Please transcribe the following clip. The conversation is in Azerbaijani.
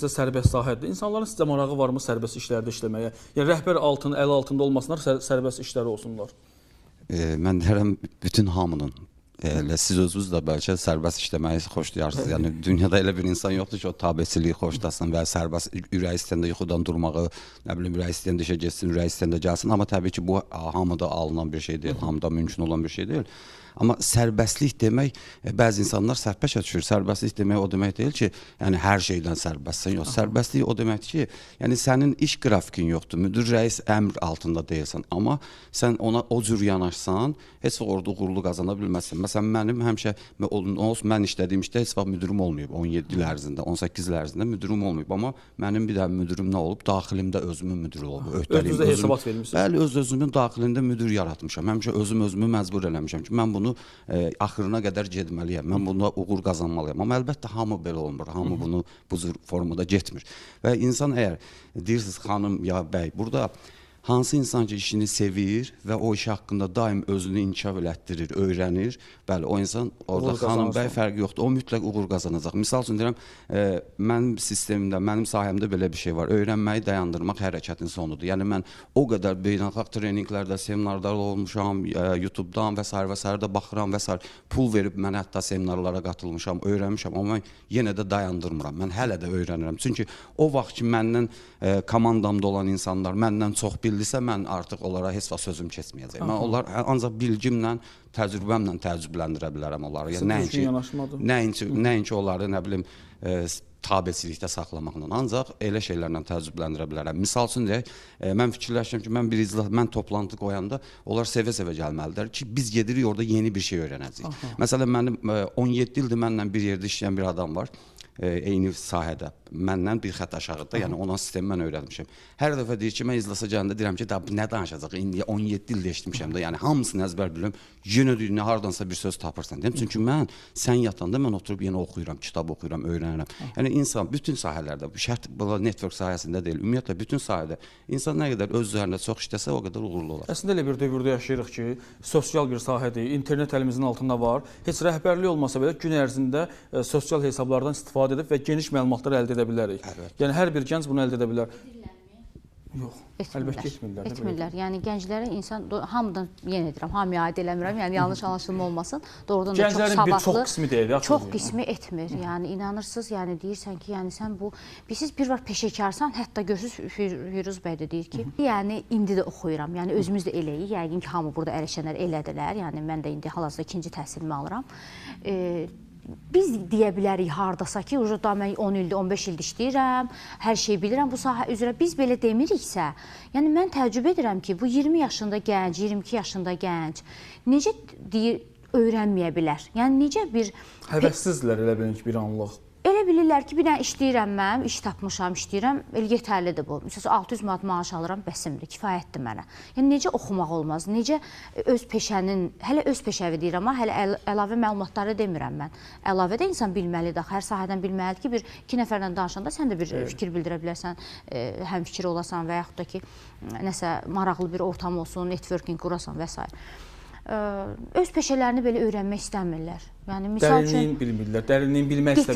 sizə sərbəst sahədir. İnsanların sizə marağı varmı sərbəst işlərdə işləməyə? Yəni rəhbər əl altında olmasınlar, sərbəst işləri olsunlar. Mən deyirəm bütün hamının. Siz özünüz də bəlkə sərbəst işləməyi xoşlayarsınız. Yəni dünyada elə bir insan yoxdur ki, o tabeçiliyi xoşlasın və sərbəst ürək istəyəndə yuxudan durmağı, nə bilim ürək istəyəndə işə getsin, ürək istəyəndə gəlsin. Amma təbii ki, bu hamıda alınan bir şey deyil, hamıda mümkün olan bir şey deyil. Amma sərbəstlik demək, bəzi insanlar sərbəşə düşür. Sərbəstlik demək o demək deyil ki, yəni hər şeydən sərbəstsən. Yox, sərbəstlik o deməkdir ki, yəni sənin iş qrafikin yoxdur. Müdür rəis əmr altında deyilsən, amma sən ona o cür yanaşsan, heç vaxt orada uğurlu qazana bilməzsən. Məsələn, mənim həmişə mən işlədiyim işdə heç vaxt müdürüm olmayıb. 17 il ərzində, 18 il ərzində müdürüm olmayıb, amma mənim bir də müdürüm nə olub? Daxilimdə özümün müdürü olub. Özünüzə hesabat vermisiniz. Bəli, özümün daxilində müdür yaratmışam. Həmişə özümü məcbur eləmişəm ki, mən bunu axırına qədər getməliyəm. Mən bunda uğur qazanmalıyam. Amma əlbəttə hamı belə olmur. Hamı bunu bu cür formada getmir. Və insan əgər deyirsiniz xanım ya bəy, burada hansı insan ki işini sevir və o iş haqqında daim özünü inkişaf elətdirir, öyrənir, bəli, o insan orada xanım bəy fərqi yoxdur. O mütləq uğur qazanacaq. Misal üçün deyirəm, mənim sistemimdə, mənim sahəmdə belə bir şey var. Öyrənməyi dayandırmaq hərəkətin sonudur. Yəni mən o qədər beynəlxalq treninqlərdə, seminarlarda olmuşam, YouTube-dan və s. da baxıram və s. Pul verib mən hətta seminarlara qatılmışam, öyrənmişəm, amma mən yenə də dayandırmıram. Mən hələ də öyrənirəm. Çünki o vaxt ki məndən komandamda olan insanlar məndən çox bildirsə, mən artıq onlara heç vaxt sözüm keçməyəcək. Mən onlar ancaq bilgimlə, təcrübəmlə təəccübləndirə bilərəm onları. Yəni nəinki onları nə bilim tabeçilikdə saxlamaqla, ancaq elə şeylərlə təəccübləndirə bilərəm. Misal üçün deyək, mən fikirləşirəm ki, mən toplantı qoyanda onlar sevə-sevə gəlməlidir ki, biz gedirik orada yeni bir şey öyrənəcəyik. Məsələn, mənim 17 ildir mənlə bir yerdə işləyən bir adam var. Eyni sahədə, məndən bir xət aşağıda, yəni ona sistemi mən öyrətmişəm. Hər dəfə deyir ki, mən iclasa gələndə deyirəm ki, nə danışacaq, indi 17 ildə eşitmişəm də, yəni hamısını əzbər bilirəm, yenə deyir, hardansa bir söz tapırsan, deyim. Çünki mən, sən yatanda mən oturub yenə oxuyuram, kitab oxuyuram, öyrənirəm. Yəni insan bütün sahələrdə, bu şərt network sahəsində deyil, ümumiyyətlə bütün sahədə insan nə qədər öz üzərində çox işləsə, o qədər uğurlu olar. Əslində elə bir dövrdə yaşayırıq ki, sosial bir sahədir, internet əlimizin altında var, heç rəhbərlik olmasa belə gün ərzində sosial hesablardan istifadə edib və geniş məlumatlar əldə edə bilərik. Yəni hər bir gənc bunu əldə edə bilər. Yox, əlbəttə etmirlər. Etmirlər. Yəni gənclərə insan hamıdan yenə deyirəm, hamıya aid eləmirəm. Yəni yanlış anlaşılma olmasın. Doğrudan da çox savadlı. Çox qismi deyir. Çox qismi etmir. Yəni inanırsınız, yəni deyirsən ki, yəni sən bu siz bir var peşəkarsan, hətta görürsüz Firuz bəy də deyir ki, yəni indi də oxuyuram. Yəni özümüz də eləyik. Yəqin ki, hamı burada ələşənlər elədilər. Yəni mən də indi hal-hazırda ikinci təhsilimi alıram. Biz deyə bilərik hardasa ki, daha mən 10 ildir, 15 ildir işləyirəm, hər şeyi bilirəm bu sahə üzrə. Biz belə demiriksə, yəni mən təəccüb edirəm ki, bu 20 yaşında gənc, 22 yaşında gənc necə öyrənməyə bilər? Yəni necə bir... Həvəssizdirlər elə bilin ki, bir anlıq. Elə bilirlər ki, bir dənə işləyirəm mən, iş tapmışam, işləyirəm, yetərlidir bu. Məsələn, 600 manat maaş alıram, bəsimdir, kifayətdir mənə. Yəni, necə oxumaq olmaz, necə öz peşənin, hələ öz peşəvi deyirəm, amma hələ əlavə məlumatları demirəm mən. Əlavə də insan bilməlidir, hər sahədən bilməlidir ki, bir iki nəfərlə danışanda sən də bir fikir bildirə bilərsən, həm fikir olasan və yaxud da ki, nəsə maraqlı bir ortam olsun, networking qurasan və s. Öz peşələrini belə öyrənmək istəmirlər. Yəni, dərinliyin bilmirlər, dərinliyin bilmək istəmirlər.